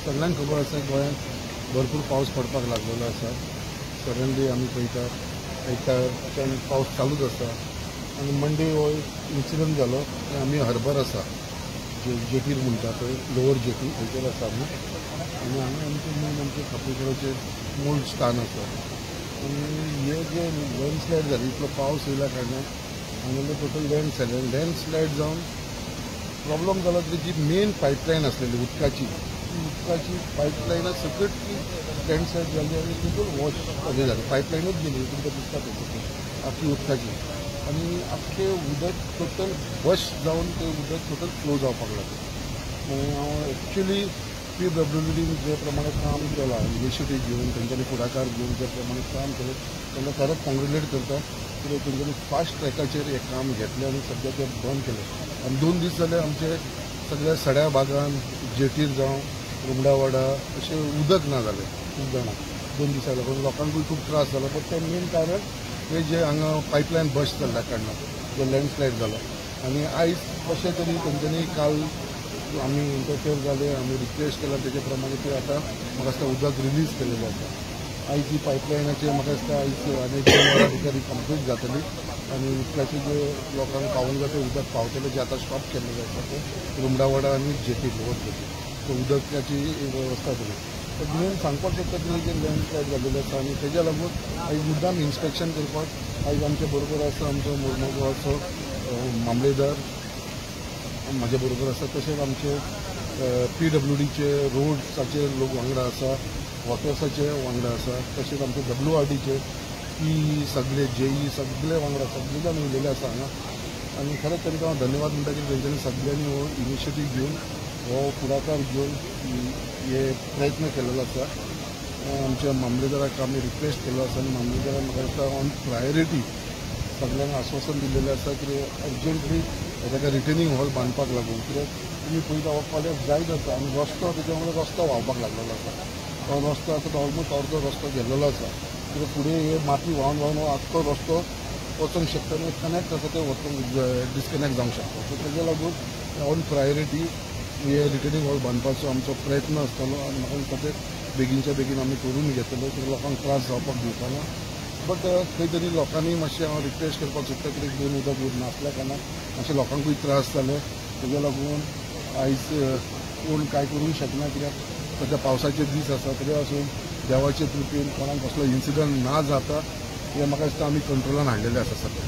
सगळ्यांक खबर आसा गोंयांत भरपूर पावस पडपाक लागलेलो आसा. सडनली आमी पळयता एकदाच्यान पावस चालूच आसा आनी मंडे हो इन्सिडंट जालो. आमी हर्बर आसा जेटीर म्हणटा थंय लोवर जेटी थंयसर आसा आमी आनी हांगा आमचे मेन आमचे खापेकराचे मूळ स्थान आसा. आनी हे जे लँडस्लायड जाली इतलो पावस येयल्या कारणान हांगेले टोटल लँडस्लायड जावन प्रॉब्लम जालो की जी मेन पायपलायन आसलेली उदकाची पायपलायन सकट लँडस्लायड जाली आनी टोटल वॉश हें जालें पायपलायनूच गेली तुमकां दिसता पळय आख्खी उदकाची आनी आख्खें उदक टोटल वॉश जावन तें उदक टोटल फ्लो जावपाक लागलें. हांव एक्चुली PWDन जे प्रमाणे काम केलां इनिशिएटीव घेवन तेंच्यांनी फुडाकार घेवन जे प्रमाणे काम केलें तेन्ना खरेंच कॉंग्रेच्युलेट करता. कित्याक तेंच्यांनी फास्ट ट्रॅकाचेर हें काम घेतलें आनी सद्या तें बंद केलें. आनी 2 दीस जाले आमचे सगळ्या सड्या भागान जेटीर जावं रुमडावाडा अशें उदक ना जालें खूब जाणां 2 दिसां लागून लोकांकूय खूब त्रास जालो. बट तें मेन कारण हे जे हांगा पायपलायन बस्ट जाल्ल्या कारणान जो लँडस्लायड जालो आनी आयज कशें तरी तेंच्यांनी काल आमी इंटरफेर जाले आमी रिक्वेस्ट केला तेजे प्रमाणे ते आतां म्हाका दिसता उदक रिलीज केलेलें आसा. आयज ही पायपलायनाचेर म्हाका दिसता आयज आनी 2 वरां भितर कंप्लीट जातली आनी उदकाचें जे लोकांक पावूंक जाय तें उदक पावतलें जे आतां स्टॉप केल्लें आसा तें रुमडावाडा आनी जेटी लोवर जेटी सो उदकाची वेवस्था जाली. तर मेन सांगपाक सोदता की जे लँडस्लायड जाल्लेलें आसा आनी तेज्या लागून आयज मुद्दाम इन्स्पेक्शन करपाक आयज आमचे बरोबर आसा आमचो मोर्मुगांवचो मामलेदार म्हाजे बरोबर आसा. तशेंच आमचे PWDचे रोड्साचे लोक वांगडा आसा वॉटर्साचे वांगडा आसा. तशेंच आमचे WRDचे सगळे JE सगळे वांगडा सगळे जाण उलयले आसा हांगा आनी खरेंच तांकां हांव धन्यवाद म्हणटा की तेंच्यांनी सगळ्यांनी हो इनिशिएटीव घेवन हो फुडाकार घेवन हे प्रयत्न केलेलो आसा. आमच्या मामलेदाराक आमी रिक्वेस्ट केलो आसा आनी मामलेदारान म्हाका दिसता ऑन प्रायोरिटी सगळ्यांक आश्वासन दिल्लेलें आसा की अर्जंटली ताका रिटेनिंग हॉल बांदपाक लागून कित्याक तुमी पळयता हो कॉलेज जायत आसा आनी रस्तो तेच्या वांगडा रस्तो व्हांवपाक लागलेलो आसा. तो रस्तो आसा तो ऑलमोस्ट अर्दो रस्तो गेल्लेलो आसा कित्याक फुडें हे माती व्हांवन व्हांवन हो आख्खो रस्तो वचूंक शकता आनी कनेक्ट आसा ते वचूंक डिस्कनेक्ट जावंक शकता. सो तेज्या लागून ऑन प्रायोरिटी हे रिटेनिंग हॉल बांदपाचो आमचो प्रयत्न आसतलो आनी म्हाका दिसता ते बेगीनच्या बेगीन आमी करून घेतले कित्याक लोकांक त्रास जावपाक दिवपाना. बट खंय तरी लोकांनी मातशें हांव रिक्वेस्ट करपाक सोदता कित्याक दोन उदक नासल्या कारणान मातशें लोकांकूय त्रास जाले. तेज्या लागून आयज कोण कांय करूंक शकना कित्याक सद्या पावसाचे दीस आसा तरी आसून देवाचे कृपेन कोणाक कसलो इन्सिडंट ना जाता हे म्हाका दिसता आमी कंट्रोलान हाडलेले आसा सद्या.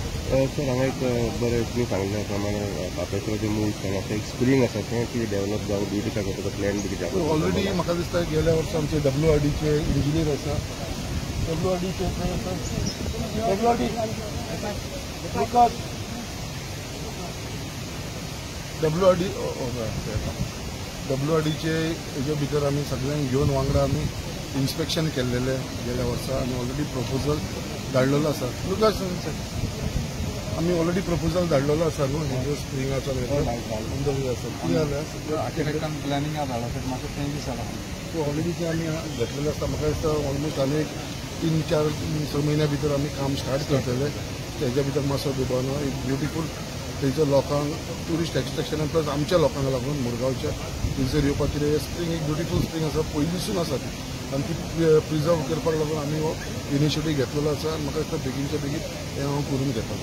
सर हांगा एक बरें तुमी सांगल्या प्रमाणे खापेकराचें मूळ स्थान आसा एक स्प्रींग आसा तें कितें डेवलप जावं ब्युटिफाय करपाचो प्लॅन बी कितें ऑलरेडी म्हाका दिसता गेल्या वर्सा आमचे WRDचे इंजिनियर आसा WRDचे WRDचे हेजे भितर आमी सगळ्यांक घेवन वांगडा आमी इन्स्पेक्शन केल्लेले गेल्या वर्सा आनी ऑलरेडी प्रपोजल धाडलेलो आसा. आमी ऑलरेडी प्रपोजल धाडलेलो आसा न्हू हेजो स्प्रिंगाचो आसा प्लॅनिंग मातशें चेंजीस जाला सो ऑलरेडी ते आमी घेतलेले आसता. म्हाका दिसता ऑलमोस्ट आनी 3-4 म्हयन्या भितर आमी काम स्टार्ट करतले. तेज्या भितर मातसो दुबानो एक ब्युटिफूल थंयच्या लोकांक ट्युरिस्ट एक्सट्रॅक्शन प्लस आमच्या लोकांक लागून मुरगांवच्या थंयसर येवपाक कितें स्प्रींग एक ब्युटिफूल स्प्रींग आसा पयलींसून आसा ती आनी ती प्रिजर्व करपाक लागून आमी हो इनिशिएटीव घेतलेलो आसा. म्हाका दिसता बेगीनच्या बेगीन हें हांव करून घेता.